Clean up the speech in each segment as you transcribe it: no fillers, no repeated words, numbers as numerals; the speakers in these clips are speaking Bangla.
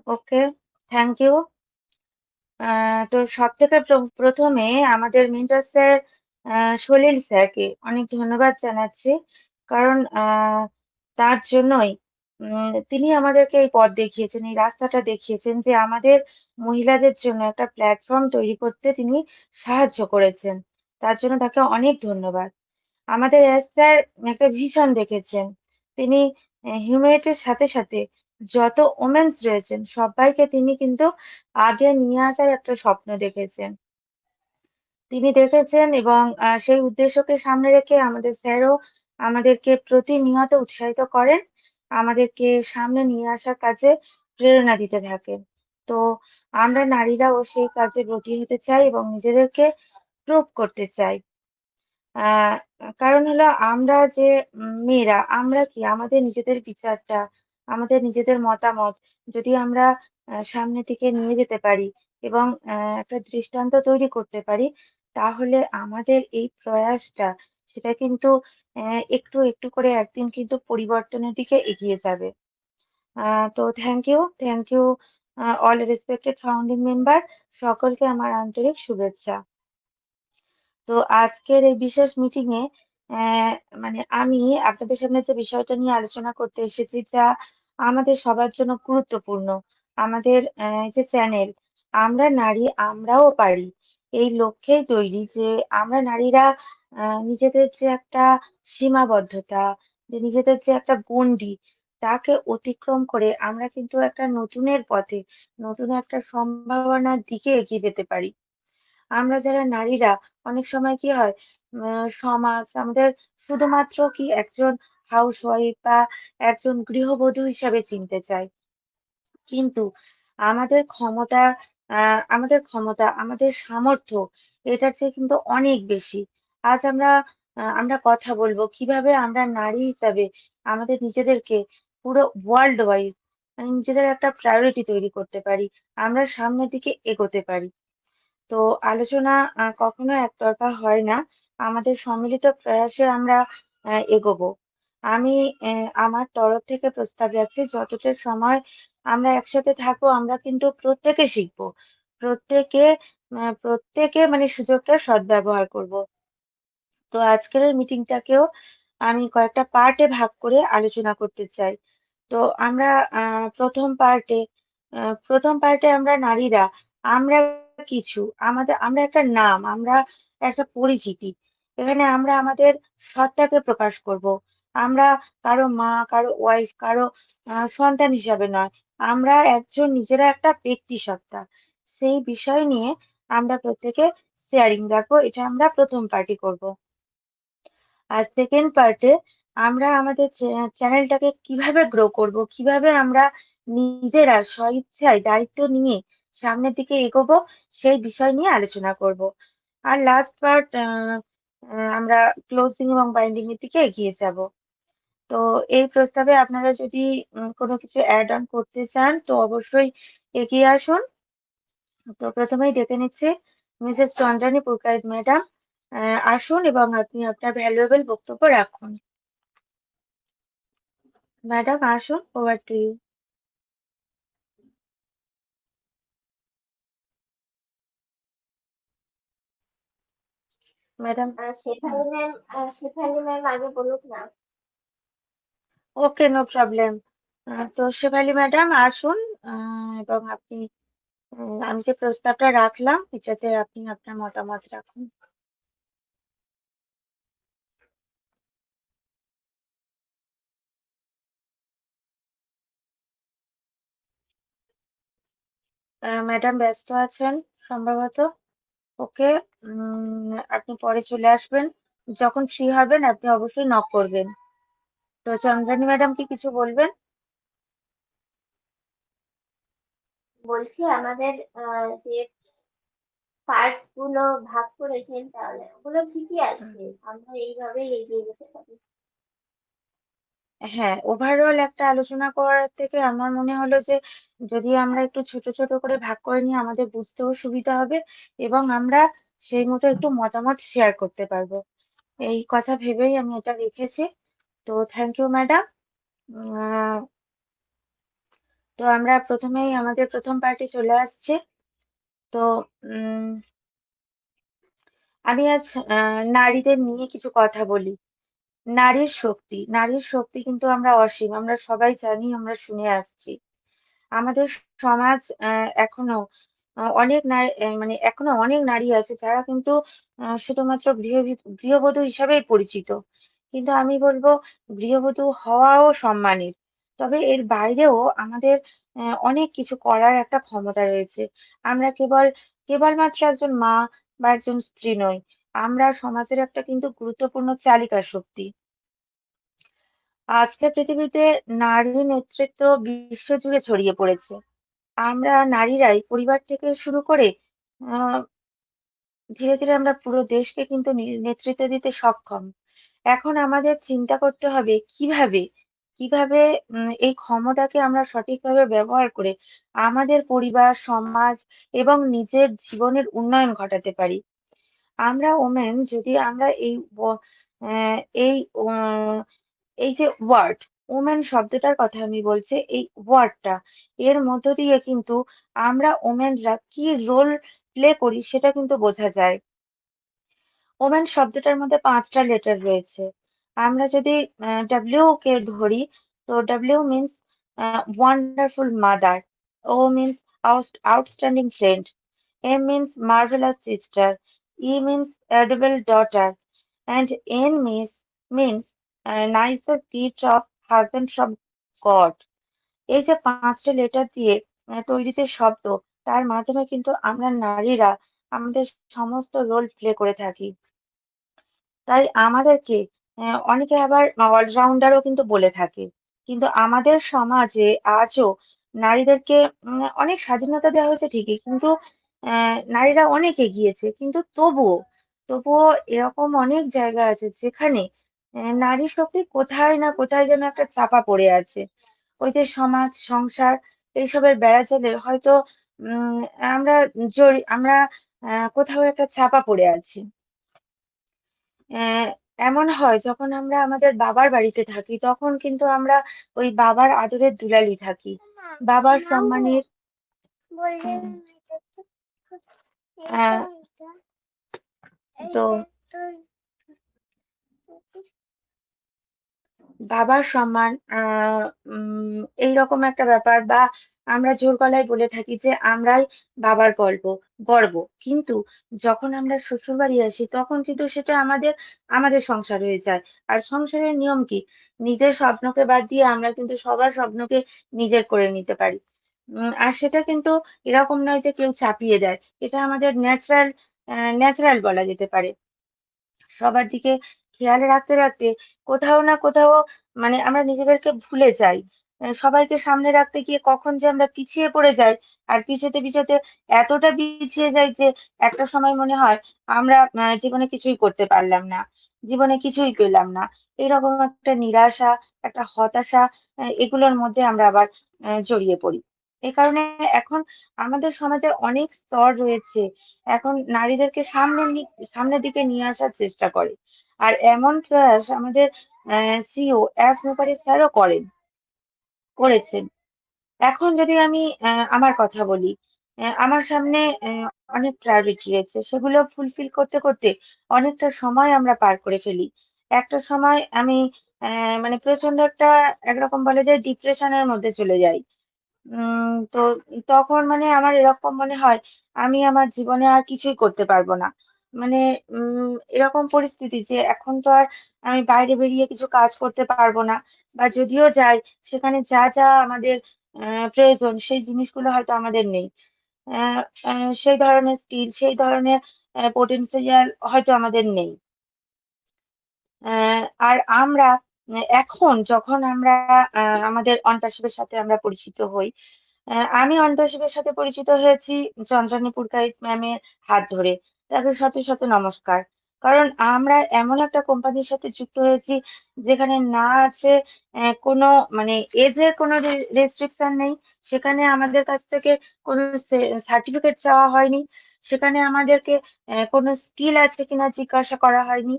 Okay, thank you. তো সবথেকে প্রথমে আমাদের মেন্টর স্যার সলিল স্যারকে অনেক ধন্যবাদ জানাচ্ছি। কারণ তার জন্যই তিনি আমাদেরকে এই পথ দেখিয়েছেন, এই রাস্তাটা দেখিয়েছেন যে আমাদের মহিলাদের জন্য একটা প্ল্যাটফর্ম তৈরি করতে তিনি সাহায্য করেছেন। তার জন্য তাকে অনেক ধন্যবাদ। আমাদের এস স্যার একটা ভিশন দেখেছেন। তিনি হিউম্যানিটির সাথে সাথে যত ওমেন্স রয়েছেন সবাইকে তিনি কিন্তু আগে নিয়ে আসার একটা স্বপ্ন দেখেছেন। তিনি দেখেছেন এবং সেই উদ্দেশ্যকে সামনে রেখে আমাদের স্যারও আমাদেরকে প্রতিনিয়ত উৎসাহিত করেন। আমাদেরকে সামনে নিয়ে আসার কাজে প্রেরণা দিতে থাকেন। তো আমরা নারীরাও সেই কাজে ব্রতী হতে চাই এবং নিজেদেরকে প্রুভ করতে চাই। আ কারণ হলো আমরা যে মেয়েরা আমরা কি আমাদের নিজেদের বিচারটা, আমাদের নিজেদের মতামত যদি আমরা সামনের দিকে নিয়ে যেতে পারি এবং একটা দৃষ্টান্ত তৈরি করতে পারি, তাহলে আমাদের এই প্রয়াসটা সেটা কিন্তু একটু, একটু করে একদিন কিন্তু পরিবর্তনের দিকে এগিয়ে যাবে। আ তো thank you all respected founding member সকলকে আমার আন্তরিক শুভেচ্ছা। তো আজকের এই বিশেষ মিটিং এ মানে আমি আপনাদের সামনে যে বিষয়টা নিয়ে আলোচনা করতে এসেছি যা আমাদের সবার জন্য গুরুত্বপূর্ণ। আমাদের এই যে চ্যানেল আমরা নারী আমরাও পারি। এই লক্ষ্যেই তৈরি যে আমরা নারীরা নিজেদের যে একটা সীমাবদ্ধতা, যে নিজেদের যে একটা গণ্ডি তাকে অতিক্রম করে আমরা কিন্তু একটা নতুনের পথে, নতুন একটা সম্ভাবনার দিকে এগিয়ে যেতে পারি। আমরা যারা নারীরা অনেক সময় কি হয় সমাজ আমাদের শুধুমাত্র কি একজন হাউসওয়াইফ বা একজন গৃহবধূ হিসাবে চিনতে চায়। কিন্তু আমাদের ক্ষমতা আমাদের সামর্থ্য এটার চেয়ে কিন্তু অনেক বেশি। আজ আমরা কথা বলবো কিভাবে আমরা নারী হিসাবে আমাদের নিজেদেরকে পুরো ওয়ার্লড ওয়াইজ মানে নিজেদের একটা প্রায়োরিটি তৈরি করতে পারি। আমরা সামনের দিকে এগোতে পারি। তো আলোচনা কখনো একতরফা হয় না। আমাদের সম্মিলিত প্রয়াসে আমরা এগোবো। আমি আমার তরফ থেকে প্রস্তাব রাখছি যতটা সময় আমরা একসাথে থাকবো আমরা কিন্তু প্রত্যেকে শিখবো। প্রত্যেকে প্রত্যেকে মানে সুযোগটার সদ্ব্যবহার করব। তো আজকের এই মিটিংটাকেও আমি কয়েকটা পার্টে ভাগ করে আলোচনা করতে চাই। তো আমরা আ ১ম পার্টে ১ম পার্টে আমরা নারীরা আমরা কিছু আমরা একটা নাম, আমরা একটা পরিচিতি। এখানে আমরা আমাদের সত্তাকে প্রকাশ করব। আমরা কারো মা, কারো ওয়াইফ, কারো সন্তান হিসাবে নয়। আমরা একজন নিজেরা একটা ব্যক্তি সত্তা। সেই বিষয় নিয়ে আমরা প্রত্যেকে শেয়ারিং রাখবো। এটা আমরা ১ম পার্টি করব। আর সেকেন্ড পার্টে আমরা আমাদের চ্যানেলটাকে কিভাবে গ্রো করব, কিভাবে আমরা নিজেরা স্বইচ্ছায় দায়িত্ব নিয়ে সামনের দিকে এগোবো, সেই বিষয় নিয়ে আলোচনা করব। আর লাস্ট পার্ট আমরা ক্লোজিং এবং বাইন্ডিং এর দিকে এগিয়ে যাব। তো এই প্রস্তাবে আপনারা যদি কোনো কিছু এড অন করতে চান তো অবশ্যই এগিয়ে আসুন। তো প্রথমেই ডেকে নিচ্ছি মিসেস চন্দ্রানী পুরকাইত ম্যাডাম। আসুন এবং আপনি আপনার ভ্যালুয়েবল বক্তব্য রাখুন। ম্যাডাম আসুন, over to you. Madam Shefali ma'am আগে বলুক না। Okay, no problem. তো শেফালি ম্যাডাম আসুন এবং আপনি আমি যে প্রস্তাবটা রাখলাম এটাতে আপনি আপনার মতামত রাখুন। ম্যাডাম ব্যস্ত আছেন সম্ভবত। ওকে, আপনি পরে চলে আসবেন। যখন ফ্রি হবেন আপনি অবশ্যই নক করবেন। তো চন্দ্রানী ম্যাডাম কি কিছু বলবেন? বলছি আমাদের যে পার্ট গুলো ভাগ করেছেন তাহলে ওগুলো ঠিকই আছে, আমরা এইভাবেই এগিয়ে যেতে পারি। হ্যাঁ, ওভারঅল একটা আলোচনা করার থেকে আমার মনে হলো যে যদি আমরা একটু ছোট ছোট করে ভাগ করে নিই আমাদের বুঝতেও সুবিধা হবে এবং আমরা সেই মতো একটু মতামত শেয়ার করতে পারবো। এই কথা ভেবেই আমি এটা রেখেছি। তো থ্যাংক ইউ ম্যাডাম। তো আমরা প্রথমেই আমাদের প্রথম পার্টি চলে আসছে। তো উম আমি আজ নারীদের নিয়ে কিছু কথা বলি। নারীর শক্তি কিন্তু আমরা অসীম, আমরা সবাই জানি, আমরা শুনে আসছি। আমাদের সমাজ এখনো অনেক নারী, মানে এখনো অনেক নারী আছে যারা কিন্তু শুধুমাত্র গৃহবধূ হিসাবেই পরিচিত। কিন্তু আমি বলবো গৃহবধূ হওয়াও সম্মানের। তবে এর বাইরেও আমাদের অনেক কিছু করার একটা ক্ষমতা রয়েছে। আমরা কেবলমাত্র একজন মা বা একজন স্ত্রী নই। আমরা সমাজের একটা কিন্তু গুরুত্বপূর্ণ চালিকা শক্তি। আজকের পৃথিবীতে নারী নেতৃত্ব বিশ্বজুড়ে ছড়িয়ে পড়েছে। আমরা নারীরাই পরিবার থেকে শুরু করে আহ ধীরে ধীরে আমরা পুরো দেশকে কিন্তু নেতৃত্ব দিতে সক্ষম। এখন আমাদের চিন্তা করতে হবে কিভাবে এই ক্ষমতাকে আমরা সঠিকভাবে ব্যবহার করে আমাদের পরিবার, সমাজ এবং নিজের জীবনের উন্নয়ন ঘটাতে পারি। আমরা ওমেন যদি আমরা আহ, এই উম, এই যে ওয়ার্ড, ওমেন শব্দটার কথা আমি বলছি, এই ওয়ার্ডটা এর মধ্য দিয়ে কিন্তু আমরা ওমেনরা কি রোল প্লে করি সেটা কিন্তু বোঝা যায়। ওমেন শব্দটার মধ্যে 5টা লেটার রয়েছে। আমরা যদি ডাব্লিউ কে ধরি, তো W means wonderful mother, O means outstanding friend, M means marvellous sister, E means edible daughter, and N means nicest gift of husband from God. এই যে 5টা লেটার দিয়ে তৈরি যে শব্দ, তার মাধ্যমে কিন্তু আমরা নারীরা আমাদের সমস্ত রোল প্লে করে থাকি। তাই আমাদেরকে অনেকে আবার অলরাউন্ডারও কিন্তু বলে থাকে। কিন্তু আমাদের সমাজে আজও নারীদেরকে অনেক স্বাধীনতা দেওয়া হয়েছে ঠিকই, কিন্তু নারীরা অনেক এগিয়েছে, কিন্তু তবুও এরকম অনেক জায়গা আছে যেখানে নারী শক্তি কোথায় না কোথায় যেন একটা চাপা পড়ে আছে। ওই যে সমাজ, সংসার এইসবের বেড়াজালে হয়তো উম আমরা কোথাও একটা চাপা পড়ে আছি। আহ, এমন হয় যখন আমরা আমাদের বাবার বাড়িতে থাকি, তখন কিন্তু আমরা ওই বাবার আদরের দুলালি থাকি, বাবার সম্মানের উম, আহ, তো বাবার সম্মান, এইরকম একটা ব্যাপার, বা আমরা জোর গলায় বলে থাকি যে আমরাই বাবার গর্ব। কিন্তু যখন আমরা শ্বশুর বাড়ি আসি তখন কিন্তু সেটা আমাদের সংসার হয়ে যায়। আর সংসারের নিয়ম কি? নিজের স্বপ্নকে বাদ দিয়ে আমরা কিন্তু সবার স্বপ্নকে নিজের করে নিতে পারি। আর সেটা কিন্তু এরকম নয় যে কেউ চাপিয়ে দেয়, এটা আমাদের ন্যাচারাল বলা যেতে পারে। সবার দিকে খেয়াল রাখতে রাখতে কোথাও না কোথাও মানে আমরা নিজেদেরকে ভুলে যাই। সবাইকে সামনে রাখতে গিয়ে কখন যে আমরা পিছিয়ে পড়ে যাই, আর পিছোতে এতটা পিছিয়ে যাই যে একটা সময় মনে হয় আমরা জীবনে কিছুই করতে পারলাম না, জীবনে কিছুই পেলাম না। এরকম একটা নিরাশা, একটা হতাশা, এগুলোর মধ্যে আমরা আবার জড়িয়ে পড়ি। এই কারণে এখন আমাদের সমাজে অনেক স্তর রয়েছে, এখন নারীদেরকে সামনের দিকে নিয়ে আসার চেষ্টা করে। আর এমন প্রয়াস আমাদের সিও এস মুখার্জি স্যারও করেছেন। এখন যদি আমি আমার কথা বলি, আমার সামনে অনেক প্রায়োরিটি রয়েছে, সেগুলো ফুলফিল করতে করতে অনেকটা সময় আমরা পার করে ফেলি। একটা সময় আমি মানে প্রচন্ড একটা, একরকম বলে যে ডিপ্রেশনের মধ্যে চলে যাই। তো তখন মানে আমার এরকম মনে হয় আমি আমার জীবনে আর কিছুই করতে পারবো না। মানে এরকম পরিস্থিতি যে এখন তো আর আমি বাইরে বেরিয়ে কিছু কাজ করতে পারবো না, বা যদিও যাই সেখানে যা যা আমাদের প্রয়োজন সেই জিনিসগুলো হয়তো আমাদের নেই। আহ, সেই ধরনের স্কিল, সেই ধরনের পোটেনশিয়াল হয়তো আমাদের নেই। আর আমরা এখন যখন আমরা আমাদের অন্টাসবের সাথে আমরা পরিচিত হই, আমি অন্টাসবের সাথে পরিচিত হয়েছি চন্দ্রানী পুরকাইত ম্যামের হাত ধরে। তাদের শত শত নমস্কার। কারণ আমরা এমন একটা কোম্পানির সাথে যুক্ত হয়েছি যেখানে না আছে কোনো মানে এজের কোনো রেস্ট্রিকশন নেই। সেখানে আমাদের কাছ থেকে কোনো সার্টিফিকেট চাওয়া হয়নি। সেখানে আমাদেরকে কোনো স্কিল আছে কিনা জিজ্ঞাসা করা হয়নি।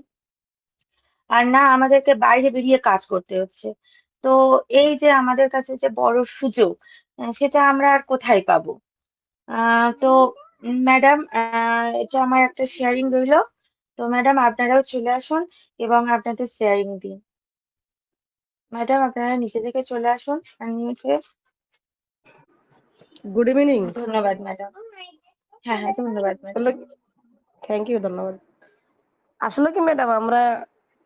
আর না আমাদেরকে বাইরে বেরিয়ে কাজ করতে হচ্ছে। তো এই যে আমাদের কাছে যে বড় সুযোগ, সেটা আমরা আর কোথায় পাবো? তো ম্যাডাম, এটা আমার একটা শেয়ারিং রইলো। তো ম্যাডাম আপনারাও চলে আসুন এবং আপনাদের শেয়ারিং দিন। ম্যাডাম আপনারা নিচে থেকে চলে আসুন আর নিচে। Good evening. ধন্যবাদ ম্যাডাম। হ্যাঁ হ্যাঁ, ধন্যবাদ ম্যাডাম। থ্যাংক ইউ, ধন্যবাদ। আসলে কি ম্যাডাম, আমরা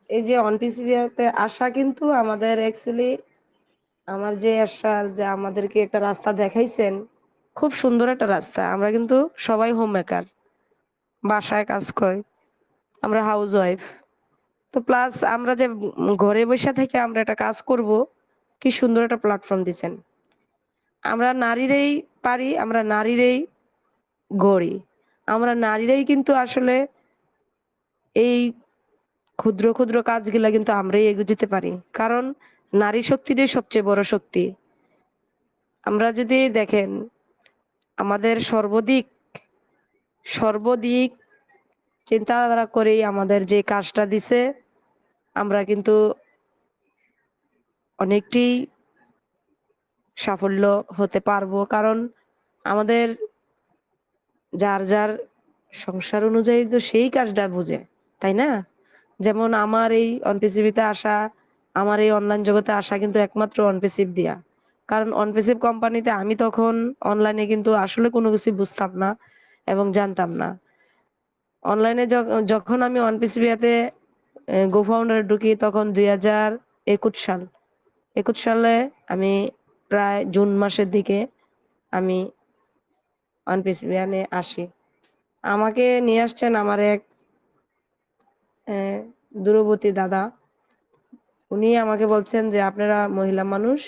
এই যে অনপিসিবিতে আসা কিন্তু আমাদের অ্যাকচুয়ালি আমার যে আসার যে আমাদেরকে একটা রাস্তা দেখাইছেন, খুব সুন্দর একটা রাস্তা। আমরা কিন্তু সবাই হোম মেকার, বাসায় কাজ করি, আমরা হাউস ওয়াইফ। তো প্লাস আমরা যে ঘরে বসে থেকে আমরা একটা কাজ করব, কি সুন্দর একটা প্ল্যাটফর্ম দিচ্ছেন। আমরা নারীরাই পারি, আমরা নারীরাই গড়ি, আমরা নারীরাই কিন্তু আসলে এই ক্ষুদ্র ক্ষুদ্র কাজগুলা কিন্তু আমরাই এগিয়ে যেতে পারি, কারণ নারী শক্তিটাই সবচেয়ে বড় শক্তি। আমরা যদি দেখেন আমাদের সর্বদিক সর্বদিক চিন্তাধারা করেই আমাদের যে কাজটা দিছে, আমরা কিন্তু অনেকটাই সাফল্য হতে পারবো, কারণ আমাদের যার যার সংসার অনুযায়ী তো সেই কাজটা বুঝে, তাই না? যেমন আমার এই অনপিসিবিতে আসা, আমার এই অনলাইন জগতে আসা কিন্তু একমাত্র অনপিসিভ দিয়া। কারণ অনপিসিভ কোম্পানিতে আমি তখন অনলাইনে কিন্তু আসলে কোনো কিছু বুঝতাম না এবং জানতাম না। অনলাইনে যখন আমি অনপিসিবিতে গো ফাউন্ডারে ঢুকি তখন 2021 সাল। 21 সালে আমি প্রায় জুন মাসের দিকে আমি অনপিসিবিয়ানে আসি। আমাকে নিয়ে আসছেন আমার এক দূরবর্তী দাদা। উনি আমাকে বলছেন যে, "আপনারা মহিলা মানুষ,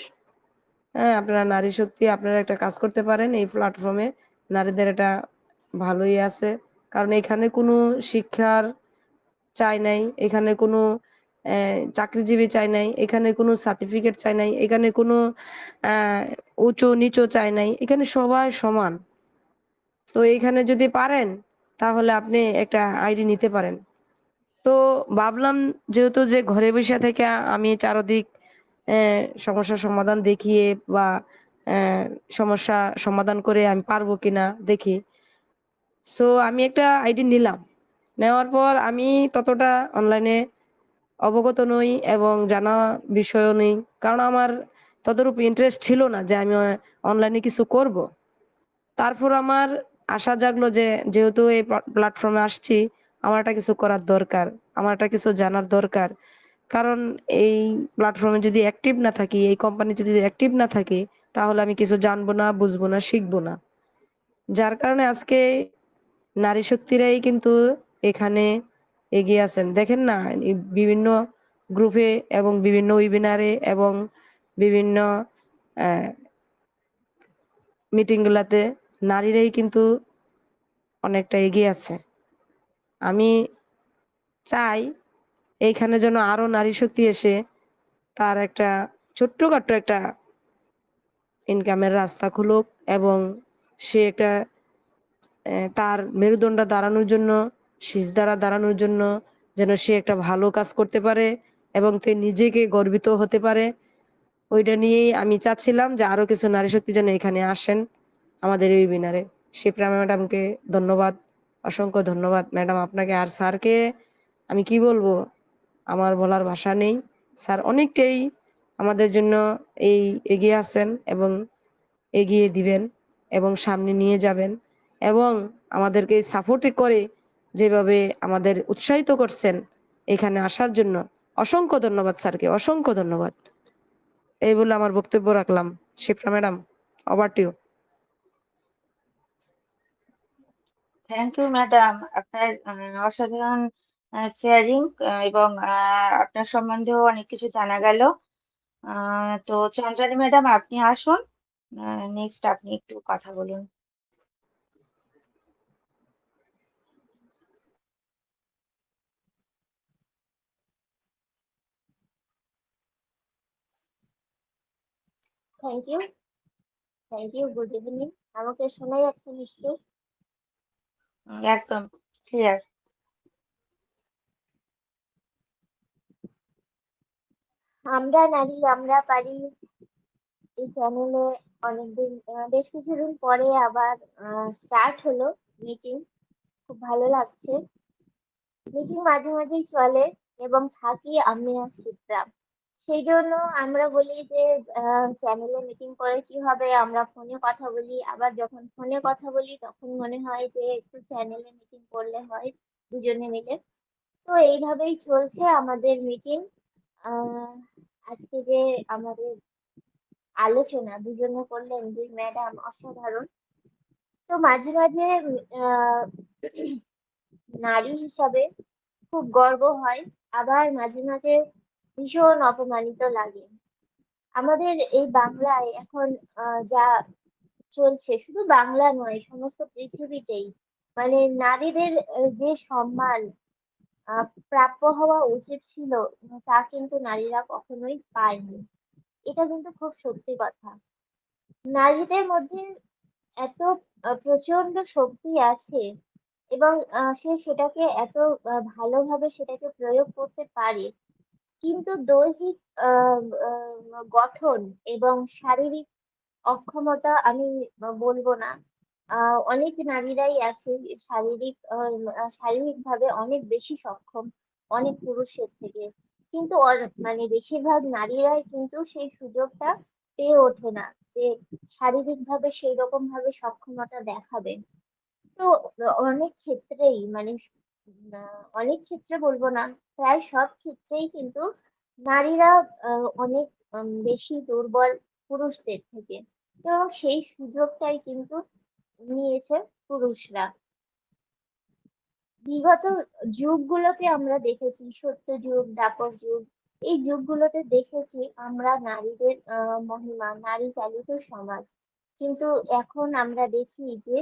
হ্যাঁ, আপনারা নারী শক্তি, আপনারা একটা কাজ করতে পারেন এই প্ল্যাটফর্মে। নারীদের এটা ভালোই আছে। কারণ এখানে কোনো শিক্ষার চাই নাই, এখানে কোনো চাকরিজীবী চাই নাই, এখানে কোনো সার্টিফিকেট চাই নাই, এখানে কোনো অ্যা উঁচু-নিচু চাই নাই। এখানে সবাই সমান। তো এইখানে যদি পারেন তাহলে আপনি একটা আইডি নিতে পারেন।" তো ভাবলাম, যেহেতু যে ঘরে বইসা থেকে আমি চারদিক সমস্যার সমাধান দেখিয়ে বা অ্যা সমস্যা সমাধান করে আমি পারবো কিনা দেখি। সো আমি একটা আইডি নিলাম। নেওয়ার পর আমি ততটা অনলাইনে অবগত নই এবং জানা বিষয়ও নেই। কারণ আমার ততরূপ ইন্টারেস্ট ছিল না যে আমি অনলাইনে কিছু করব। তারপর আমার আশা জাগলো যে, যেহেতু এই প্ল্যাটফর্মে আসছি, আমার একটা কিছু করার দরকার। আমার একটা কিছু জানার দরকার। কারণ এই প্ল্যাটফর্মে যদি অ্যাক্টিভ না থাকি, এই কোম্পানি যদি অ্যাক্টিভ না থাকি, তাহলে আমি কিছু জানবো না, বুঝবো না, শিখবো না। যার কারণে আজকে নারী শক্তিরাই কিন্তু এখানে এগিয়ে আছেন। দেখেন না, এই বিভিন্ন গ্রুপে এবং বিভিন্ন ওয়েবিনারে এবং বিভিন্ন অ্যা মিটিং গুলাতে নারীরাই কিন্তু অনেকটা এগিয়ে আছে। আমি চাই এইখানে যেন আরো নারী শক্তি এসে তার একটা ছোট্টখাট্ট একটা ইনকামের রাস্তা খুলুক এবং সে একটা তার মেরুদণ্ড দাঁড়ানোর জন্য, সিজদাঁড়া দাঁড়ানোর জন্য যেন সে একটা ভালো কাজ করতে পারে এবং সে নিজেকে গর্বিত হতে পারে। ওইটা নিয়েই আমি চাচ্ছিলাম যে আরো কিছু নারী শক্তি যেন এখানে আসেন আমাদের এই ওয়েবিনারে। শিপ্রা ম্যাডামকে ধন্যবাদ, অসংখ্য ধন্যবাদ ম্যাডাম আপনাকে। আর স্যারকে আমি কি বলবো, আমার বলার ভাষা নেই। স্যার অনেকটাই আমাদের জন্য এই এগিয়ে আছেন এবং এগিয়ে দিবেন এবং সামনে নিয়ে যাবেন এবং আমাদেরকে সাপোর্ট করে যেভাবে আমাদের উৎসাহিত করছেন এখানে আসার জন্য। অসংখ্য ধন্যবাদ স্যারকে, অসংখ্য ধন্যবাদ। এই বলে আমার বক্তব্য রাখলাম। Shipra madam, over to you. Thank you madam, আপনার অসাধারণ শেয়ারিং এবং আপনার সম্বন্ধেও অনেক কিছু জানা গেল। তো চন্দ্রানী ম্যাডাম আপনি আসুন, নেক্সট আপনি একটু কথা বলুন। Thank you. Thank you. Good evening. আমাকে শোনা যাচ্ছে নিশ্চয়ই? একদম ক্লিয়ার। আমরা নারী, আমরা পারি। এই চ্যানেলে অনেকদিন বেশ কিছুদিন পরে আবার স্টার্ট হলো মিটিং। খুব ভালো লাগছে। মিটিং মাঝে মাঝেই চলে এবং থাকি আমি আর শিবরা। সেই জন্য আমরা বলি যে চ্যানেলে মিটিং করে কি হবে, আমরা ফোনে কথা বলি। আবার যখন ফোনে কথা বলি তখন মনে হয় যে একটু চ্যানেলে মিটিং করলে হয় দুজনে মিলে। তো এইভাবেই চলছে আমাদের মিটিং। আহ আজকে যে আমাদের আলোচনা দুজনে করলেন, দুই ম্যাডাম অসাধারণ। তো মাঝে মাঝে আহ নারী হিসাবে খুব গর্ব হয়, আবার মাঝে মাঝে ভীষণ অপমানিত লাগে। আমাদের এই বাংলায় এখন যা চলছে, শুধু বাংলা নয় সমস্ত পৃথিবীতেই, মানে নারীদের যে সম্মান প্রাপ্য হওয়া উচিত ছিল, তা কিন্তু নারীরা কখনোই পায়নি। এটা কিন্তু খুব সত্যি কথা। নারীদের মধ্যে এত প্রচন্ড শক্তি আছে এবং সে সেটাকে এত ভালোভাবে সেটাকে প্রয়োগ করতে পারে। কিন্তু দৈহিক আহ আহ, গঠন এবং শারীরিক অক্ষমতা আমি বলবো না। অনেক নারীরাই আছে শারীরিক ভাবে অনেক বেশি সক্ষম অনেক পুরুষের থেকে। কিন্তু মানে বেশিরভাগ নারীরাই কিন্তু সেই সুযোগটা পেয়ে ওঠে না, যে শারীরিক ভাবে সেই রকম ভাবে সক্ষমতা দেখাবে। তো অনেক ক্ষেত্রেই মানে অনেক ক্ষেত্রে বলবো না, প্রায় সব ক্ষেত্রেই কিন্তু নারীরা অনেক বেশি দুর্বল পুরুষদের থেকে। তো সেই সুযোগটাই কিন্তু নিয়েছে পুরুষরা। বিগত যুগগুলোতে আমরা দেখেছি, সত্য যুগ, দ্বাপর যুগ, এই যুগগুলোতে দেখেছি আমরা নারীদের মহিমা, নারী চালিত সমাজ। কিন্তু এখন আমরা দেখি যে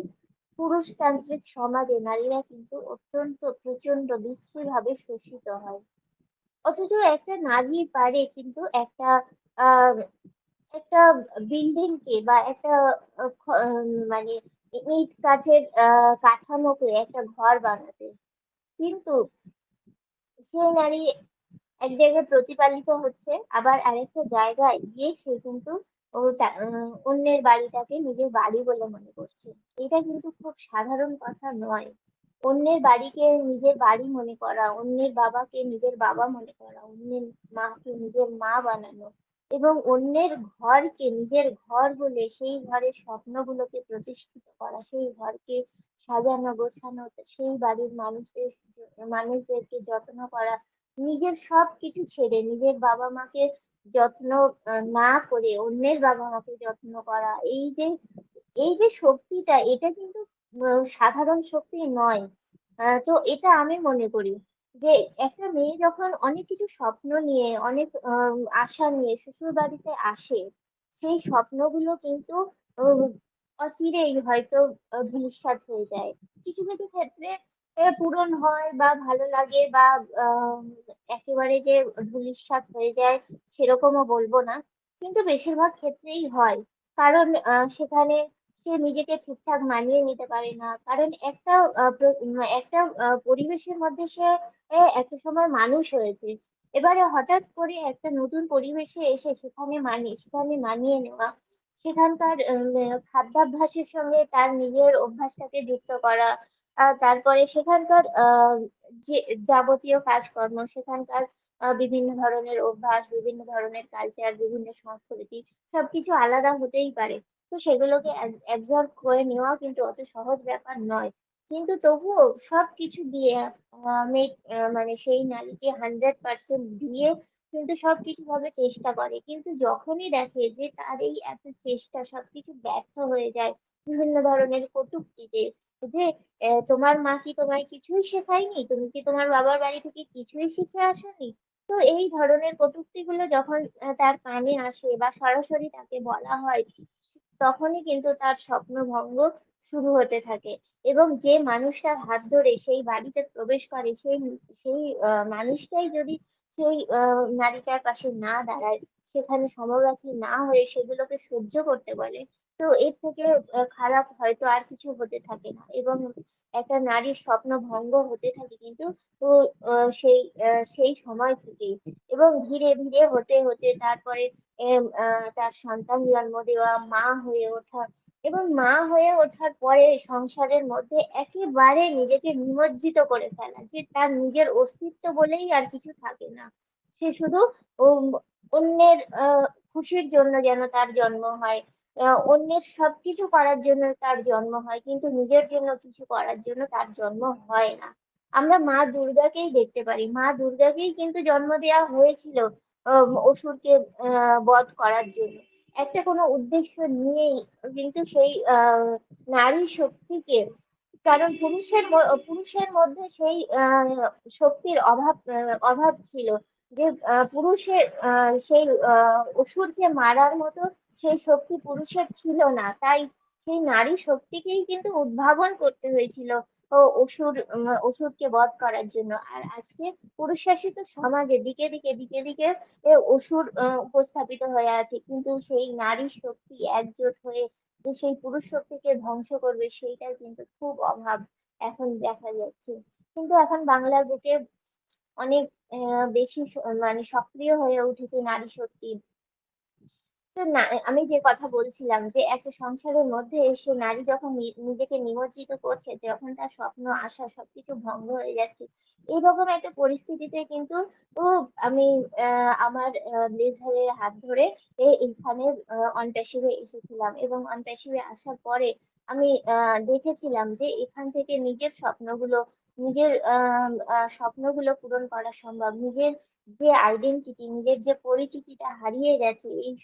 পুরুষতান্ত্রিক সমাজে নারীরা কিন্তু অত্যন্ত প্রচন্ড বিশ্রীভাবে শোষিত হয়। অথচ একটা নারী পারে কিন্তু আহ একটা বিল্ডিং কে বা একটা মানে ইট কাঠের কাঠামোকে একটা ঘর বানাতে। কিন্তু সেই নারী এক জায়গায় প্রতিপালিত হচ্ছে, আবার আরেকটা জায়গায় গিয়ে সে কিন্তু অন্যের বাড়িটাকে নিজের বাড়ি বলে মনে করছে। এটা কিন্তু খুব সাধারণ কথা নয়। অন্যের বাড়িকে নিজের বাড়ি মনে করা, অন্যের বাবাকে নিজের বাবা মনে করা, অন্যের মাকে নিজের মা বানানো এবং অন্যের ঘরকে নিজের ঘর বলে সেই ঘরের স্বপ্নগুলোকে প্রতিষ্ঠিত করা, সেই ঘরকে সাজানো গোছানো, সেই বাড়ির মানুষদেরকে যত্ন করা, নিজের সবকিছু ছেড়ে নিজের বাবা মাকে যত্ন না করে অন্যের বাবা মাকে যত্ন করা, এই যে শক্তিটা, এটা কিন্তু সাধারণ শক্তি নয়। তো এটা আমি মনে করি যে একটা মেয়ে যখন অনেক কিছু স্বপ্ন নিয়ে, অনেক আশা নিয়ে শ্বশুর বাড়িতে আসে, সেই স্বপ্নগুলো কিন্তু উম, অচিরেই হয়তো ধূলিসাৎ হয়ে যায়। কিছু কিছু ক্ষেত্রে পূরণ হয় বা ভালো লাগে বা আহ একেবারে যে ধূলিসাৎ হয়ে যায় সেরকমও বলবো না, কিন্তু বেশিরভাগ ক্ষেত্রেই হয়। কারণ সেখানে সে নিজেকে ঠিকঠাক মানিয়ে নিতে পারে না, কারণ একটা পরিবেশের মধ্যে সে একটা সময় মানুষ হয়েছে। এবারে হঠাৎ করে একটা নতুন পরিবেশে এসে সেখানে মানিয়ে নেওয়া, সেখানকার খাদ্যাভ্যাসের সঙ্গে তার নিজের অভ্যাসটাকে যুক্ত করা, তারপরে সেখানকার যে যাবতীয় কাজকর্ম, সেখানকার বিভিন্ন ধরনের অভ্যাস, বিভিন্ন ধরনের কালচার, বিভিন্ন সংস্কৃতি, সবকিছু আলাদা হতেই পারে। তো সেগুলোকে অ্যাবজর্ব করে নেওয়া কিন্তু অত সহজ ব্যাপার নয়। কিন্তু তবুও সবকিছু দিয়ে মানে সেই নারীকে 100% দিয়ে কিন্তু সবকিছু ভাবে চেষ্টা করে। কিন্তু যখনই দেখে যে তার এই এত চেষ্টা সবকিছু ব্যর্থ হয়ে যায় বিভিন্ন ধরনের কটূক্তিতে, যে তোমার মা কি তোমায় কিছুই শেখায়নি, তুমি কি তোমার বাবার বাড়ি থেকে কিছুই শিখে আসোনি, তো এই ধরনের কটূক্তিগুলো যখন তার কানে আসে বা সরাসরি তাকে বলা হয়, তখনই কিন্তু তার স্বপ্নভঙ্গ শুরু হতে থাকে। এবং যে মানুষটার হাত ধরে সেই বাড়িতে প্রবেশ করে, সেই সেই মানুষটাই যদি সেই নারীটার পাশে না দাঁড়ায়, সেখানে সমব্যথী না হয়ে সেগুলোকে সহ্য করতে বলে, তো এর থেকে খারাপ হয়তো আর কিছু হতে থাকে না। এবং একটা নারীর স্বপ্ন ভঙ্গ হতে থাকে কিন্তু তো সেই সময় থেকেই। এবং ধীরে ধীরে হতে হতে তারপরে তার সন্তান জন্ম দেওয়া, মা হয়ে ওঠা, এবং মা হয়ে ওঠার পরে সংসারের মধ্যে একেবারে নিজেকে নিমজ্জিত করে ফেলা, যে তার নিজের অস্তিত্ব বলেই আর কিছু থাকে না। সে শুধু উম, অন্যের খুশির জন্য যেন তার জন্ম হয়, অন্যের সবকিছু করার জন্য তার জন্ম হয়, কিন্তু নিজের জন্য কিছু করার জন্য তার জন্ম হয় না। আমরা মা দুর্গাকেই দেখতে পারি, মা দুর্গাকেই কিন্তু জন্ম দেওয়া হয়েছিল অসুরকে বধ করার জন্য, একটা কোনো উদ্দেশ্য নিয়েই। কিন্তু সেই নারী শক্তিকে, কারণ পুরুষের মধ্যে সেই শক্তির অভাব ছিল, যে পুরুষের সেই অসুরকে মারার মতো সেই শক্তি পুরুষের ছিল না, তাই সেই নারী শক্তিকেই কিন্তু উদ্ভাবন করতে হয়েছিল অসুরকে বধ করার জন্য। আর আজকে পুরুষ শাসিত সমাজে দিকে দিকে অসুর উপস্থাপিত হয়ে আছে, কিন্তু সেই নারী শক্তি একজোট হয়ে যে সেই পুরুষ শক্তিকে ধ্বংস করবে সেইটার কিন্তু খুব অভাব এখন দেখা যাচ্ছে। কিন্তু এখন বাংলার বুকে অনেক বেশি মানে সক্রিয় হয়ে উঠেছে নারী শক্তি। তো না, আমি যে কথা বলছিলাম যে একটা সংসারের মধ্যে এসে নারী যখন নিজেকে নিমজ্জিত করছে, যখন তার স্বপ্ন আশা সবকিছু ভঙ্গ হয়ে যাচ্ছে, এইরকম একটা পরিস্থিতিতে কিন্তু ও আমি আমার ব্লেজারের হাত ধরে এইখানে অনপ্যাসিভে এসেছিলাম। এবং অনপ্যাসিভে আসার পরে আমি দেখেছিলাম যে এখান থেকে নিজের স্বপ্নগুলো পূরণ করা সম্ভব। নিজের যে আইডেন্টিটি, নিজের যে পরিচিতিটা হারিয়ে গেছে এই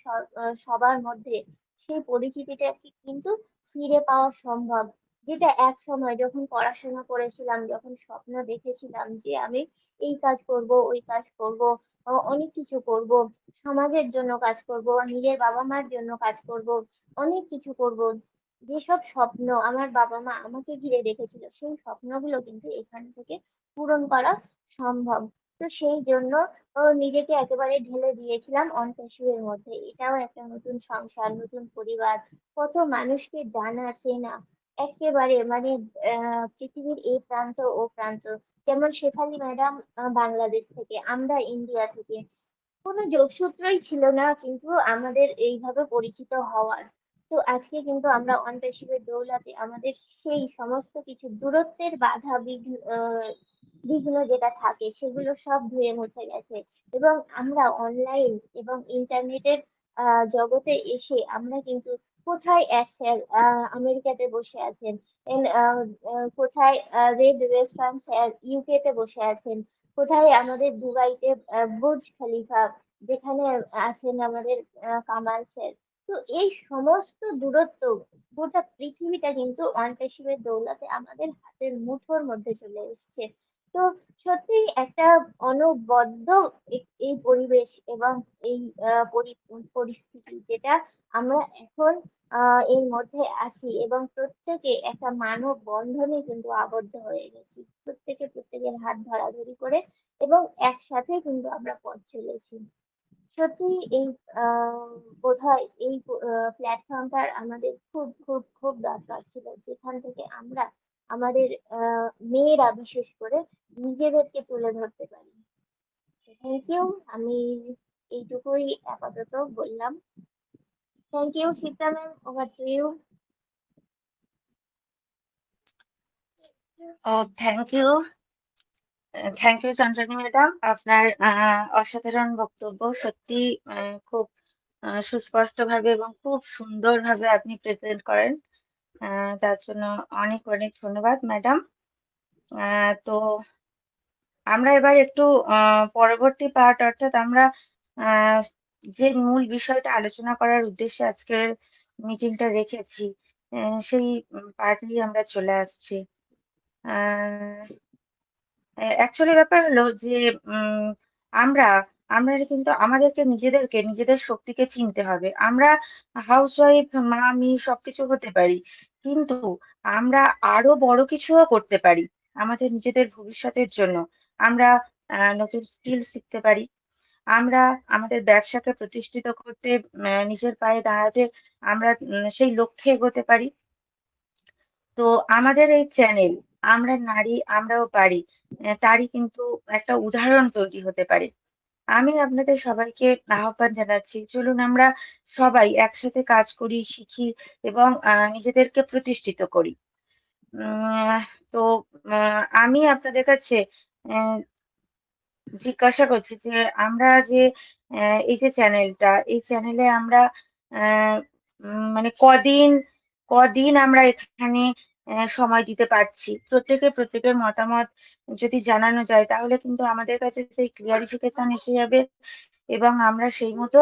সবার মধ্যে, সেই পরিচিতিটা কিন্তু ফিরে পাওয়া সম্ভব। যেটা এক সময় যখন পড়াশোনা করেছিলাম, যখন স্বপ্ন দেখেছিলাম যে আমি এই কাজ করব, ওই কাজ করব, অনেক কিছু করব, সমাজের জন্য কাজ করব, নিজের বাবা মার জন্য কাজ করব, অনেক কিছু করব, যেসব স্বপ্ন আমার বাবা মা আমাকে ঘিরে রেখেছিল সেই স্বপ্নগুলো কিন্তু এখান থেকে পূরণ করা সম্ভব। তো সেই জন্য নিজেকে একেবারে ঢেলে দিয়েছিলাম অন্তঃসুরের মধ্যে। এটাও একটা নতুন সংসার, নতুন পরিবার, কত মানুষকে জানা চেনা, একেবারে মানে পৃথিবীর এই প্রান্ত ও প্রান্ত। যেমন শেফালি ম্যাডাম বাংলাদেশ থেকে, আমরা ইন্ডিয়া থেকে, কোনো যোগসূত্রই ছিল না কিন্তু আমাদের এইভাবে পরিচিত হওয়ার। তো আজকে কিন্তু আমরা অনপেশিবের দৌলতে আমাদের সেই সমস্ত কিছু দূরত্বের বাধা বিঘ্ন যেটা থাকে সেগুলো সব ধুয়ে মুছে গেছে। এবং আমরা অনলাইন এবং ইন্টারনেটের জগতে এসে আমরা কিন্তু কোথায় স্যার আমেরিকাতে বসে আছেন, কোথায় রেড রেস্টুরেন্ট স্যার ইউকে তে বসে আছেন, কোথায় আমাদের দুবাইতে বুর্জ খলিফা, যেখানে আছেন আমাদের কামাল স্যার। তো এই সমস্ত দূরত্ব, গোটা পৃথিবীটা কিন্তু অনপেশিবের দৌলতে আমাদের হাতের মুঠোর মধ্যে চলে এসেছে। তো সত্যি একটা অনবদ্য এই পরিবেশ এবং এই পরিস্থিতি, যেটা আমরা এখন এর মধ্যে আছি, এবং প্রত্যেকে একটা মানব বন্ধনে কিন্তু আবদ্ধ হয়ে গেছি, প্রত্যেকে প্রত্যেকের হাত ধরাধরি করে এবং একসাথে কিন্তু আমরা পথ চলেছি। সত্যি এই আহ বোধহয় এই প্ল্যাটফর্মটার আমাদের খুব খুব খুব দরকার ছিল, যেখান থেকে আমরা আমাদের মেয়েরা বিশেষ করে নিজেদেরকে তুলে ধরতে পারি। Thank you. আমি এইটুকুই আপাতত বললাম। Thank you Shipra ma'am, over to you. Oh, thank you. Thank you Chandrani madam, আপনার অসাধারণ বক্তব্য। সত্যি খুব সুস্পষ্টভাবে এবং খুব সুন্দরভাবে আপনি প্রেজেন্ট করেন। তার জন্য অনেক অনেক ধন্যবাদ ম্যাডাম। তো আমরা এবার একটু পরবর্তী পার্ট, অর্থাৎ আমরা আহ, যে মূল বিষয়টা আলোচনা করার উদ্দেশ্যে আজকের মিটিংটা রেখেছি, সেই পার্টেই আমরা চলে আসছি। অ্যাকচুয়ালি ব্যাপার হলো যে উম, আমরা আমরা কিন্তু আমাদেরকে নিজেদের শক্তিকে চিনতে হবে। আমরা হাউসওয়াইফ, মা, মি সবকিছু হতে পারি, কিন্তু আমরা আরো বড় কিছুও করতে পারি আমাদের নিজেদের ভবিষ্যতের জন্য। আমরা নতুন স্কিল শিখতে পারি, আমরা আমাদের ব্যবসাকে প্রতিষ্ঠিত করতে, নিজের পায়ে দাঁড়াতে আমরা সেই লক্ষ্যে এগোতে পারি। তো আমাদের এই চ্যানেল আমরা নারী আমরাও পারি, তারই কিন্তু একটা উদাহরণ তৈরি হতে পারে। আমি আপনাদের সবাইকে আহ্বান জানাচ্ছি, চলুন আমরা সবাই একসাথে কাজ করি, শিখি এবং নিজেদেরকে প্রতিষ্ঠিত করি। উম, তো আমি আপনাদের কাছে আহ, জিজ্ঞাসা করছি যে আমরা যে এই যে চ্যানেলটা, এই চ্যানেলে আমরা আহ, মানে কদিন কদিন আমরা এখানে সময় দিতে পারছি, প্রত্যেকের মতামত যদি জানানো যায় তাহলে কিন্তু আমাদের কাছে সেই ক্লিয়ারিফিকেশন এসে যাবে এবং আমরা সেই মতো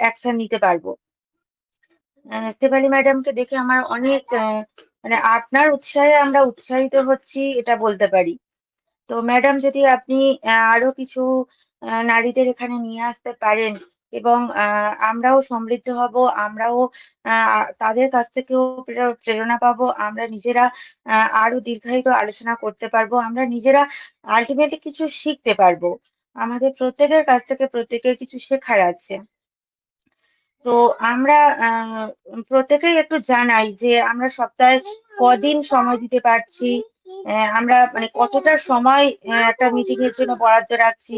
অ্যাকশন নিতে পারবো। শেফালি ম্যাডামকে দেখে আমার অনেক মানে আপনার উৎসাহে আমরা উৎসাহিত হচ্ছি, এটা বলতে পারি। তো ম্যাডাম, যদি আপনি আরো কিছু নারীদের এখানে নিয়ে আসতে পারেন এবং আমরাও সমৃদ্ধ হব, আমরাও তাদের কাছ থেকেও প্রেরণা পাবো, আমরা নিজেরা আরো দীর্ঘায়িত আলোচনা করতে পারবো, আমরা নিজেরা আলটিমেটলি কিছু শিখতে পারবো। আমাদের প্রত্যেকের কাছ থেকে প্রত্যেকের কিছু শেখার আছে। তো আমরা প্রত্যেকেই একটু জানাই যে আমরা সপ্তাহে কদিন সময় দিতে পারছি, আমরা মানে কতটা সময় একটা মিটিং এর জন্য বরাদ্দ রাখছি,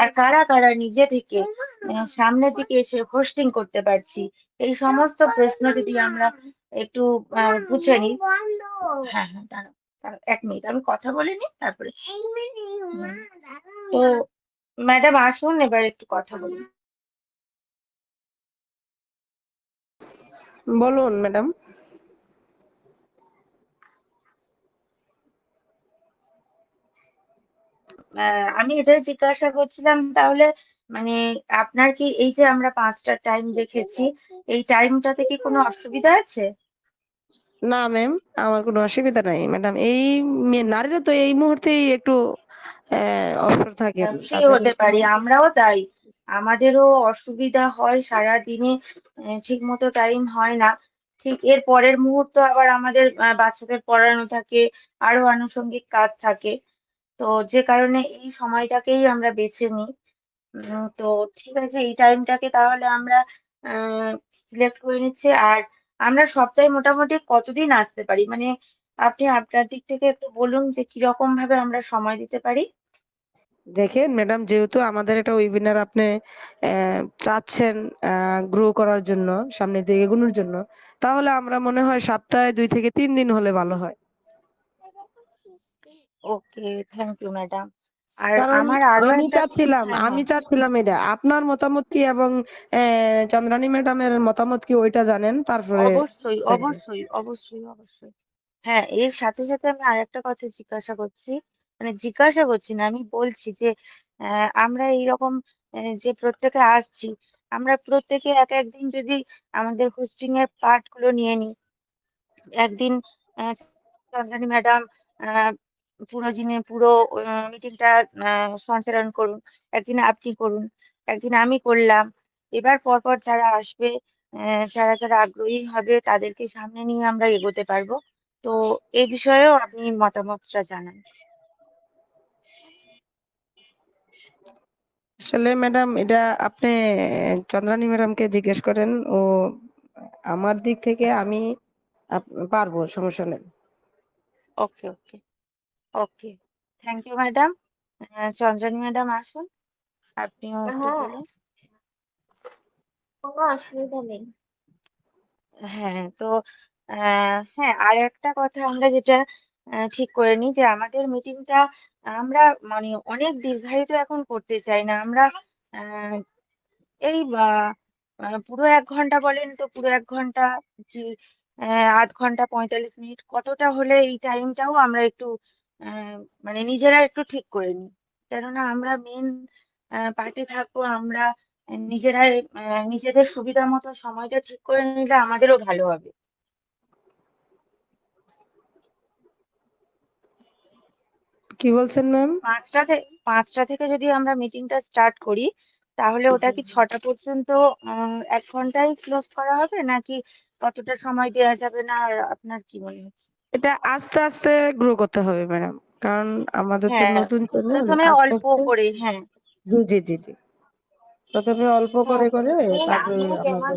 আর কারা কারা নিজে থেকে সামনের দিকে এসে হোস্টিং করতে পারছি। এই সমস্ত প্রশ্ন যদি আমরা একটু বুঝে নিই। হ্যাঁ হ্যাঁ, দাঁড়াও দাঁড়াও, 1 মিনিট আমি কথা বলে নিই তারপরে। তো ম্যাডাম আসুন, এবার একটু কথা বলুন। বলুন ম্যাডাম। আমি এটাই জিজ্ঞাসা করছিলাম তাহলে, মানে আপনার কি এই যে আমরা 5টা টাইম রেখেছি, এই টাইমটাতে কি কোনো অসুবিধা আছে? না ম্যাম, আমার কোনো অসুবিধা নাই ম্যাডাম। এই নারীরা তো এই মুহূর্তেই একটু অবসর থাকেন ফ্রি তাদের হতে পারি, আমরাও তাই। আমাদেরও অসুবিধা হয় সারা দিনে, ঠিক মতো টাইম হয় না। ঠিক এর পরের মুহূর্ত আবার আমাদের বাচ্চাদের পড়ানো থাকে, আরো আনুষঙ্গিক কাজ থাকে। তো যে কারণে এই সময়টাকেই আমরা বেছে নিই। তো ঠিক আছে, এই টাইমটাকে তাহলে আমরা সিলেক্ট করে নিচ্ছি। আর আমরা সপ্তাহে মোটামুটি কতদিন আসতে পারি, মানে আপনি আপনার দিক থেকে একটু বলুন যে কিরকম ভাবে আমরা সময় দিতে পারি। দেখেন ম্যাডাম, যেহেতু আমাদের একটা ওয়েবিনার আপনি চাচ্ছেন গ্রো করার জন্য, সামনের দিকে এগোনোর জন্য, তাহলে আমরা মনে হয় সপ্তাহে 2 থেকে 3 দিন হলে ভালো হয়। ওকে, থ্যাংক ইউ ম্যাডাম। আর কারণ আমার আরো আমি একটা, চাচ্ছিলাম হ্যাঁ আমি হ্যাঁ, চাচ্ছিলাম এটা। আপনার মতামত কি এবং চন্দ্রানী ম্যাডামের মতামত কি ওইটা জানেন, তারপরে অবশ্যই দেখবেন। অবশ্যই অবশ্যই অবশ্যই। হ্যাঁ, এর সাথে সাথে আমি আরেকটা কথা জিজ্ঞাসা করছি, মানে জিজ্ঞাসা করছি না, আমি বলছি যে আমরা এইরকম যে প্রত্যেকে আসছি, আমরা প্রত্যেকে এক একদিন যদি আমাদের হোস্টিং এর পার্ট গুলো নিয়ে নিই। একদিন চন্দ্রানী ম্যাডাম পুরো মিটিংটা সঞ্চালন করুন, একদিন আপনি করুন, একদিন আমি করলাম। এবার পরপর যারা আসবে, যারা যারা আগ্রহী হবে তাদেরকে সামনে নিয়ে আমরা এগোতে পারবো। তো এই বিষয়েও আপনি মতামতটা জানান। আসলে ম্যাডাম, এটা আপনি চন্দ্রানী ম্যাডামকে জিজ্ঞেস করেন। ও আমার দিক থেকে আমি পারবো, সমস্যা নেই। Okay okay okay, thank you madam. Chandrani madam আসুন, আপনিও একটু হ্যাঁ, বলুন। কোনো অসুবিধা নেই। হ্যাঁ, তো হ্যাঁ, আর একটা কথা আমরা যেটা ঠিক করে নিই যে আমাদের মিটিংটা আমরা মানে অনেক দীর্ঘায়িত এখন করতে চাই না। আমরা আহ, এই পুরো 1 ঘন্টা বলেন তো, পুরো 1 ঘন্টা কি 8 ঘন্টা 45 মিনিট, কতটা হলে এই টাইমটাও আমরা একটু আহ, মানে নিজেরা একটু ঠিক করে নিই। কেননা আমরা মেন পার্টি থাকবো, আমরা নিজেরাই নিজেদের সুবিধা মতো সময়টা ঠিক করে নিলে আমাদেরও ভালো হবে। কি বলছেন ম্যাম? 5টা থেকে যদি আমরা মিটিংটা স্টার্ট করি, তাহলে ওটা কি 6টা পর্যন্ত 1 ঘন্টায় ক্লোজ করা হবে, নাকি কতটা সময় দেওয়া যাবে না? আর আপনার কি মনে হচ্ছে? এটা আস্তে আস্তে গ্রো করতে হবে ম্যাডাম, কারণ আমাদের তো হ্যাঁ, নতুন চ্যানেল। প্রথমে আস্তে অল্প আস্তে। করে, হ্যাঁ। জি জি জি জি। প্রথমে অল্প হ্যাঁ করে হ্যাঁ, করে মানে তারপর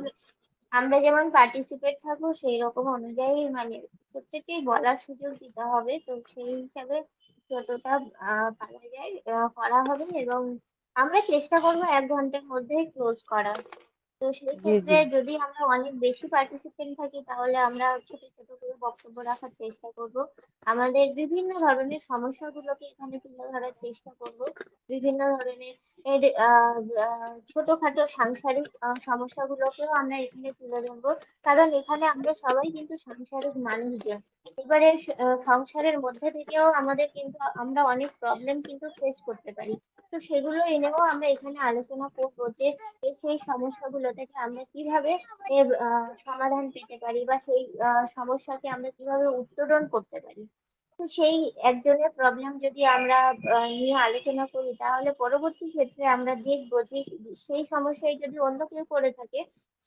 আমরা যেমন পার্টিসিপেট থাকবো সেই রকম অনুযায়ী মানে প্রত্যেককেই বলার সুযোগ দিতে হবে, তো সেই হিসাবে যতটা পারা যায় করা হবে, এবং আমরা চেষ্টা করবো 1 ঘন্টার মধ্যেই ক্লোজ করার। তো সেই জি ক্ষেত্রে জি যদি আমরা অনেক বেশি পার্টিসিপেন্ট থাকি তাহলে আমরা ছোট ছোট করে বক্তব্য রাখার চেষ্টা করব, আমাদের বিভিন্ন ধরনের সমস্যাগুলোকে এখানে তুলে ধরার চেষ্টা করব, বিভিন্ন ধরনের এর ছোটখাটো সাংসারিক সমস্যাগুলোকেও আমরা এখানে তুলে ধরবো, কারণ এখানে আমরা সবাই কিন্তু সাংসারিক মানুষজন। এবারে সংসারের মধ্যে থেকেও আমাদের কিন্তু আমরা অনেক প্রবলেম কিন্তু ফেস করতে পারি, তো সেগুলো এনেও আমরা এখানে আলোচনা করবো যে সেই সমস্যাগুলো থেকে আমরা কিভাবে এর সমাধান পেতে পারি, বা সেই সমস্যাকে আমরা কিভাবে উত্তরণ করতে পারি। তো সেই একজনের প্রবলেম যদি আমরা নিয়ে আলোচনা করি তাহলে পরবর্তী ক্ষেত্রে আমরা দেখবো যে সেই সমস্যায় যদি অন্য কেউ পড়ে থাকে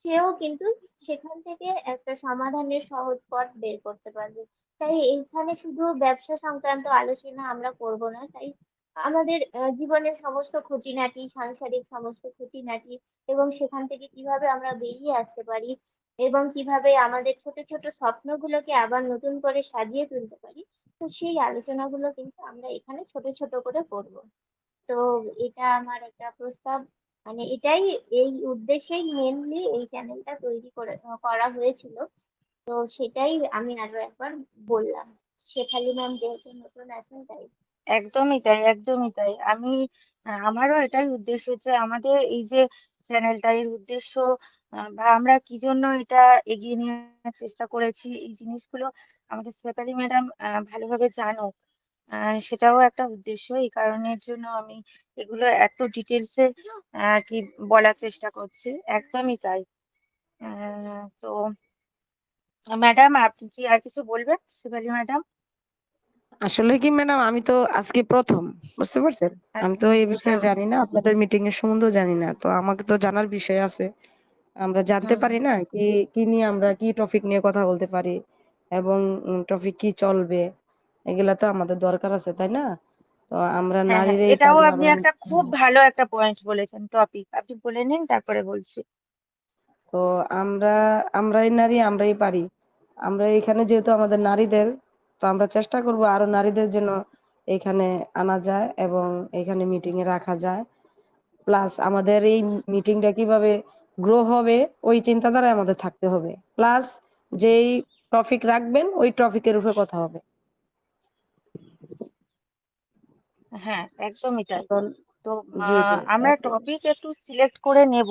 সেও কিন্তু সেখান থেকে একটা সমাধানের সহজ পথ বের করতে পারবে। তাই এইখানে শুধু ব্যবসা সংক্রান্ত আলোচনা আমরা করব না, তাই আমাদের জীবনের সমস্ত খুঁটিনাটি, সাংসারিক সমস্ত খুঁটিনাটি, এবং সেখান থেকে কিভাবে আমরা বেরিয়ে আসতে পারি, এবং কিভাবে আমাদের ছোট ছোট স্বপ্নগুলোকে আবার নতুন করে সাজিয়ে তুলতে পারি, তো সেই আলোচনাগুলো কিন্তু আমরা এখানে ছোট ছোট করে করব। তো এটা আমার একটা প্রস্তাব, মানে এটাই, এই উদ্দেশ্যেই মেনলি এই চ্যানেলটা তৈরি করা হয়েছিল। তো সেটাই আমি আরো একবার বললাম, শেফালি ম্যাম যেহেতু নতুন আছেন তাই। একদমই তাই, একদমই তাই। আমারও এটাই উদ্দেশ্য যে আমাদের এই যে চ্যানেলটা, এর উদ্দেশ্য বা আমরা কি জন্য এটা এগিয়ে নিয়ে আসার চেষ্টা করেছি, এই জিনিসগুলো আমাদের সেফালি ম্যাডাম ভালোভাবে জানুক। সেটাও একটা উদ্দেশ্য। এই কারণের জন্য আমি এগুলো এত ডিটেলসে কি বলার চেষ্টা করছি। একদমই তাই। তো ম্যাডাম, আপনি কি আর কিছু বলবেন, সেফালি ম্যাডাম? আসলে কি ম্যাডাম, আমি তো আজকে প্রথম, বুঝতে পারছেন? আমি আচ্ছা। তো এই বিষয়ে হুম জানি না, আপনাদের মিটিং এর সম্বন্ধেও জানি না, তো আমাকে তো জানার বিষয় আছে। আমরা জানতে হুম। পারি না কি কি নিয়ে আমরা কি টপিক নিয়ে কথা বলতে পারি, এবং টপিক কি চলবে, এগুলা তো আমাদের দরকার আছে, তাই না? তো আমরা হ্যাঁ হ্যাঁ, নারীরা এই এটাও কাজে আপনি আমরা একটা খুব ভালো একটা পয়েন্ট বলেছেন। টপিক আপনি বলে নিন, তারপরে বলছি। তো আমরা আমরাই নারী, আমরাই পারি। আমরা এখানে যেহেতু আমাদের নারীদের, তো আমরা চেষ্টা করব আরো নারীদের জন্য এখানে আনা যায় এবং এখানে মিটিং এ রাখা যায়। প্লাস আমাদের এই মিটিংটা কিভাবে গ্রো হবে ওই চিন্তাধারায় আমাদের থাকতে হবে। প্লাস যেই টপিক রাখবেন ওই টপিকের উপরে কথা হবে। হ্যাঁ, একদমই তাই। এখন তো জি জি আমরা এখন টপিক একটু সিলেক্ট করে নেব।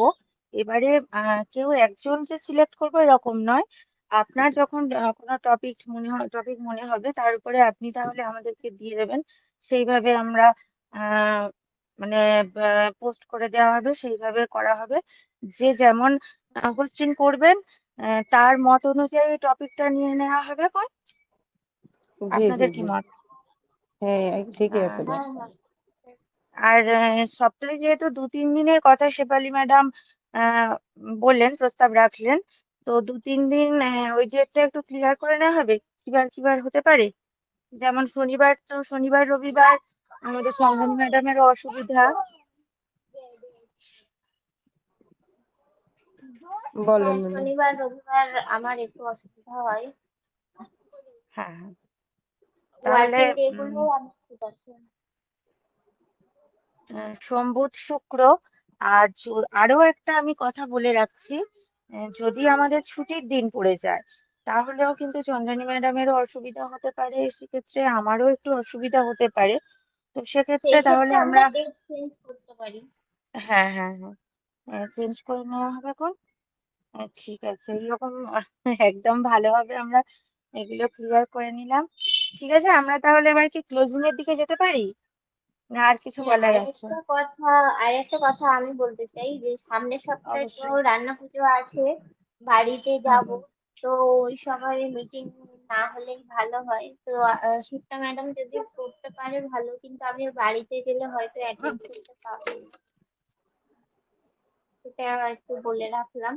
এবারে কেউ একজন যে সিলেক্ট করবো এরকম নয়। আপনার যখন কোনো টপিক মনে হবে, তার উপরে আপনি তাহলে আমাদেরকে দিয়ে দেবেন। সেইভাবে আমরা আহ মানে পোস্ট করে দেওয়া হবে, সেইভাবে করা হবে। যে যেমন কোশ্চিন করবেন, তার মত অনুযায়ী টপিকটা নিয়ে নেওয়া হবে। জি জি আপনাদের কি জি মত? হ্যাঁ ঠিকই আছে হ্যাঁ ম্যাডাম। হ্যাঁ। আর সপ্তাহে যেহেতু 2-3 দিনের কথা শেফালি ম্যাডাম আহ বললেন, প্রস্তাব রাখলেন, তো 2-3 দিন ওই ডেটটা একটু ক্লিয়ার করে নেওয়া হবে। কিবার কিবার হতে পারে? যেমন শনিবার, তো শনিবার রবিবার আমাদের চন্দন ম্যাডামেরও অসুবিধা। বলেন হ্যাঁ, ম্যাডাম। শনিবার রবিবার আমার একটু অসুবিধা হয়, হ্যাঁ হ্যাঁ, তাহলে ওয়ার্কিং ডে গুলো আমার ঠিক আছে। সোম বুধ শুক্র। আর আরো একটা আমি কথা বলে রাখছি, যদি আমাদের ছুটির দিন পড়ে যায় তাহলেও কিন্তু চন্দ্রানী ম্যাডামেরও অসুবিধা হতে পারে, সেক্ষেত্রে আমারও একটু অসুবিধা হতে পারে। তো সেক্ষেত্রে সেই তাহলে ক্ষেত্রে আমরা আমরা, ডেট চেঞ্জ করতে পারি। হ্যাঁ হ্যাঁ হ্যাঁ, চেঞ্জ করে নেওয়া হবে এখন। ঠিক আছে, এইরকম একদম ভালোভাবে আমরা এগুলো ক্লিয়ার করে নিলাম। ঠিক আছে, আমরা তাহলে এবার কি ক্লোজিং এর দিকে যেতে পারি, না আর কিছু হ্যাঁ, বলার আছে? আর একটা কথা আমি বলতে চাই যে সামনের সপ্তাহে তো অবশ্যই। রান্না পুজো আছে, বাড়িতে হুম যাব, হুম। তো ওই সময় মিটিং না হলেই ভালো হয়। তো শিপ্রা ম্যাডাম যদি করতে পারে ভালো, কিন্তু আমি বাড়িতে গেলে হয়তো অ্যাটেন্ড করতে পারবো না। সেটা একটু বলে রাখলাম।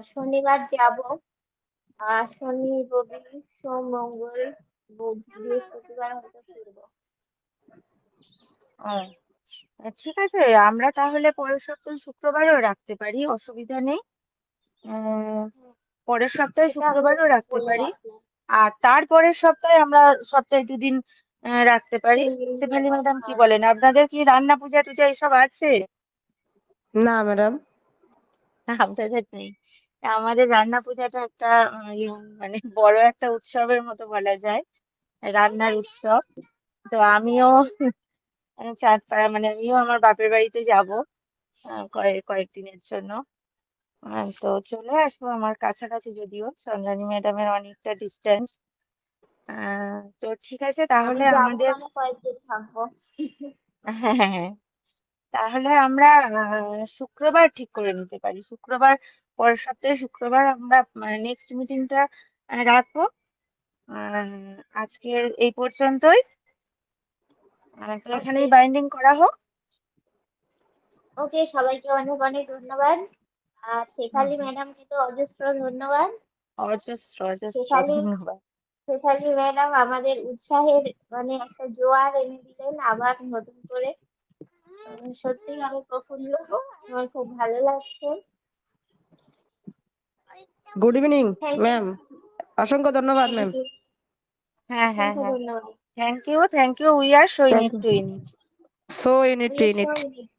শনিবার যাব, শনি রবি সোম মঙ্গল বুধ বৃহস্পতিবার হয়তো ফিরবো। ও, ঠিক আছে, আমরা তাহলে পরের সপ্তাহে শুক্রবারও রাখতে পারি, অসুবিধা নেই। উম, পরের সপ্তাহে সেটা আমি শুক্রবারও রাখতে বলে পারি। রাখলাম। আর তারপরের সপ্তাহে আমরা সপ্তাহে 2 দিন রাখতে পারি। শেফালি ম্যাডাম কি হ্যাঁ, বলেন? আপনাদের কি রান্না পূজা টুজা এসব আছে? না ম্যাডাম। আপনাদের নেই? আমাদের রান্না পূজাটা একটা মানে বড় একটা উৎসবের মতো বলা যায়, রান্নার উৎসব। তো আমিও চাঁদপাড়া, মানে আমিও আমার বাপের বাড়িতে যাব কয়েকদিনের জন্য। তো চলে আসবো, আমার কাছাকাছি যদিও, চন্দ্রানী ম্যাডামের অনেকটা ডিস্টেন্স। তো ঠিক আছে আমি তাহলে যাবো আমাদের, মানে কয়েকদিন থাকবো। হ্যাঁ হ্যাঁ হ্যাঁ, তাহলে আমরা শুক্রবার ঠিক করে নিতে পারি। শুক্রবার, পরের সপ্তাহে শুক্রবার আমরা নেক্সট মিটিংটা রাখবো। আজকের এই পর্যন্তই। তো ওকে, এখানেই বাইন্ডিং করা হোক। ওকে, সবাইকে অনেক অনেক ধন্যবাদ। আর হুম, শেফালি হুম। ম্যাডামকে তো অজস্র ধন্যবাদ। অজস্র অজস্র শেফালি ধন্যবাদ। শেফালি ম্যাডাম আমাদের উৎসাহের মানে একটা জোয়ার এনে দিলেন আবার নতুন করে। সত্যি আমি প্রফুল্ল, আমার খুব ভালো লাগছে। Good evening thank you, ma'am, অসংখ্য ধন্যবাদ থ্যাংক ম্যাম। ইউ, হ্যাঁ হ্যাঁ অসংখ্য হ্যাঁ, ধন্যবাদ। Thank you thank you, we are showing thank it you. To in it. So in it, We are in it. showing it.